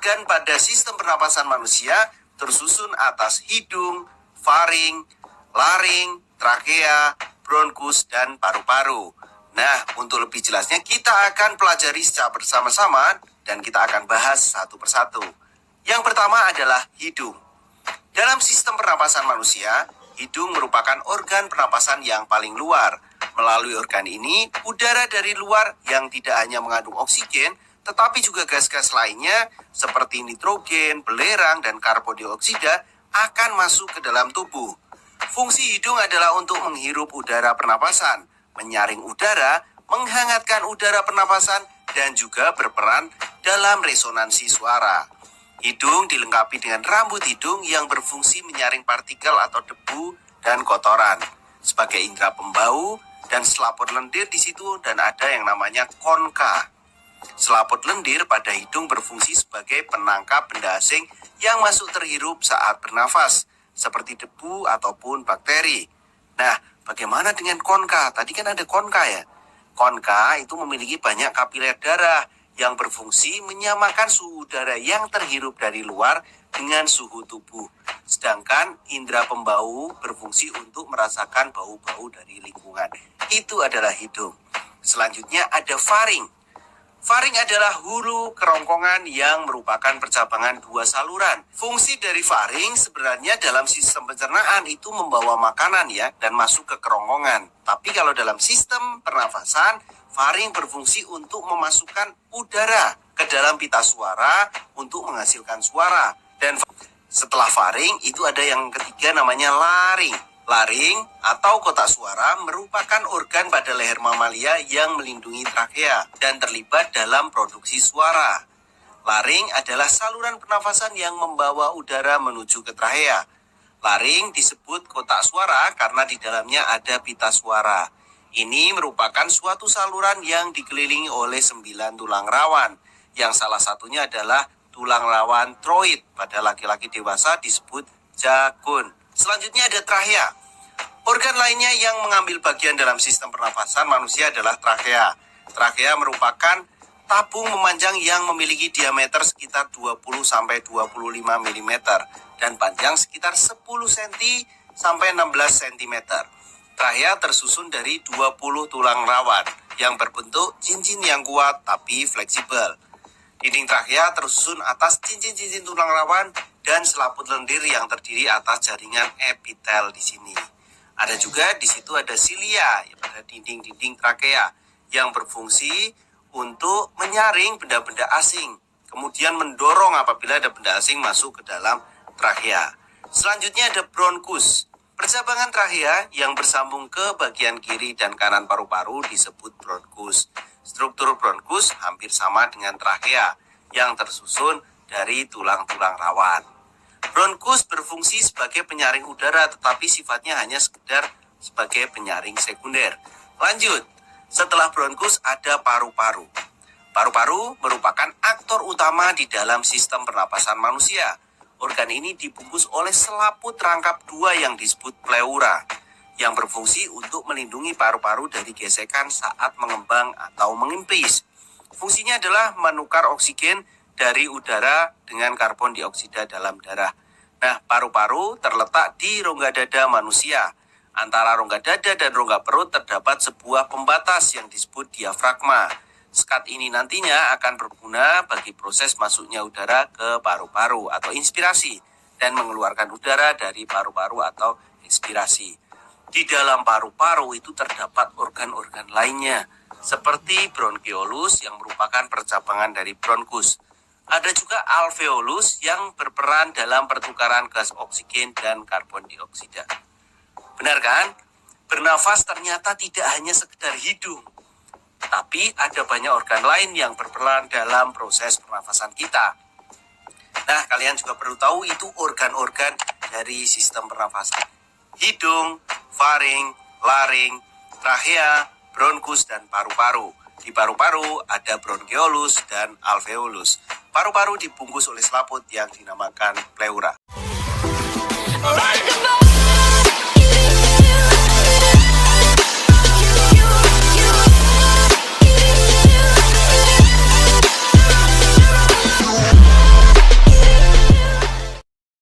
organ pada sistem pernapasan manusia tersusun atas hidung, faring, laring, trakea, bronkus, dan paru-paru. Nah, untuk lebih jelasnya kita akan pelajari secara bersama-sama dan kita akan bahas satu persatu. Yang pertama adalah hidung. Dalam sistem pernapasan manusia, hidung merupakan organ pernapasan yang paling luar. Melalui organ ini, udara dari luar yang tidak hanya mengandung oksigen, tetapi juga gas-gas lainnya seperti nitrogen, belerang, dan karbon dioksida akan masuk ke dalam tubuh. Fungsi hidung adalah untuk menghirup udara pernapasan, menyaring udara, menghangatkan udara pernapasan, dan juga berperan dalam resonansi suara. Hidung dilengkapi dengan rambut hidung yang berfungsi menyaring partikel atau debu dan kotoran. Sebagai indera pembau dan selaput lendir di situ dan ada yang namanya konka. Selaput lendir pada hidung berfungsi sebagai penangkap benda asing yang masuk terhirup saat bernafas, seperti debu ataupun bakteri. Nah, bagaimana dengan konka? Tadi kan ada konka ya. Konka itu memiliki banyak kapiler darah yang berfungsi menyamakan suhu udara yang terhirup dari luar dengan suhu tubuh. Sedangkan indera pembau berfungsi untuk merasakan bau-bau dari lingkungan. Itu adalah hidung. Selanjutnya ada faring. Faring adalah hulu kerongkongan yang merupakan percabangan dua saluran. Fungsi dari faring sebenarnya dalam sistem pencernaan itu membawa makanan ya dan masuk ke kerongkongan. Tapi kalau dalam sistem pernafasan, faring berfungsi untuk memasukkan udara ke dalam pita suara untuk menghasilkan suara. Dan setelah faring itu ada yang ketiga namanya laring. Laring atau kotak suara merupakan organ pada leher mamalia yang melindungi trakea dan terlibat dalam produksi suara. Laring adalah saluran pernafasan yang membawa udara menuju ke trakea. Laring disebut kotak suara karena di dalamnya ada pita suara. Ini merupakan suatu saluran yang dikelilingi oleh 9 tulang rawan, yang salah satunya adalah tulang rawan troid. Pada laki-laki dewasa disebut jagun. Selanjutnya ada trakea. Organ lainnya yang mengambil bagian dalam sistem pernafasan manusia adalah trakea. Trakea merupakan tabung memanjang yang memiliki diameter sekitar 20-25 mm dan panjang sekitar 10 cm sampai 16 cm. Trakea tersusun dari 20 tulang rawan yang berbentuk cincin yang kuat tapi fleksibel. Dinding trakea tersusun atas cincin-cincin tulang rawan dan selaput lendir yang terdiri atas jaringan epitel di sini. Ada juga di situ ada silia pada dinding-dinding trakea yang berfungsi untuk menyaring benda-benda asing, kemudian mendorong apabila ada benda asing masuk ke dalam trakea. Selanjutnya ada bronkus. Percabangan trakea yang bersambung ke bagian kiri dan kanan paru-paru disebut bronkus. Struktur bronkus hampir sama dengan trakea yang tersusun dari tulang-tulang rawan. Bronkus berfungsi sebagai penyaring udara tetapi sifatnya hanya sekedar sebagai penyaring sekunder. Lanjut, setelah bronkus ada paru-paru. Paru-paru merupakan aktor utama di dalam sistem pernapasan manusia. Organ ini dibungkus oleh selaput rangkap dua yang disebut pleura, yang berfungsi untuk melindungi paru-paru dari gesekan saat mengembang atau mengimpis. Fungsinya adalah menukar oksigen dari udara dengan karbon dioksida dalam darah. Nah, paru-paru terletak di rongga dada manusia. Antara rongga dada dan rongga perut terdapat sebuah pembatas yang disebut diafragma. Sekat ini nantinya akan berguna bagi proses masuknya udara ke paru-paru atau inspirasi dan mengeluarkan udara dari paru-paru atau ekspirasi. Di dalam paru-paru itu terdapat organ-organ lainnya seperti bronkiolus yang merupakan percabangan dari bronkus. Ada juga alveolus yang berperan dalam pertukaran gas oksigen dan karbon dioksida. Benar kan? Bernafas ternyata tidak hanya sekedar hidung, tapi ada banyak organ lain yang berperan dalam proses pernafasan kita. Nah, kalian juga perlu tahu itu organ-organ dari sistem pernafasan. Hidung, faring, laring, trakea, bronkus, dan paru-paru. Di paru-paru ada bronkiolus dan alveolus. Paru-paru dibungkus oleh selaput yang dinamakan pleura.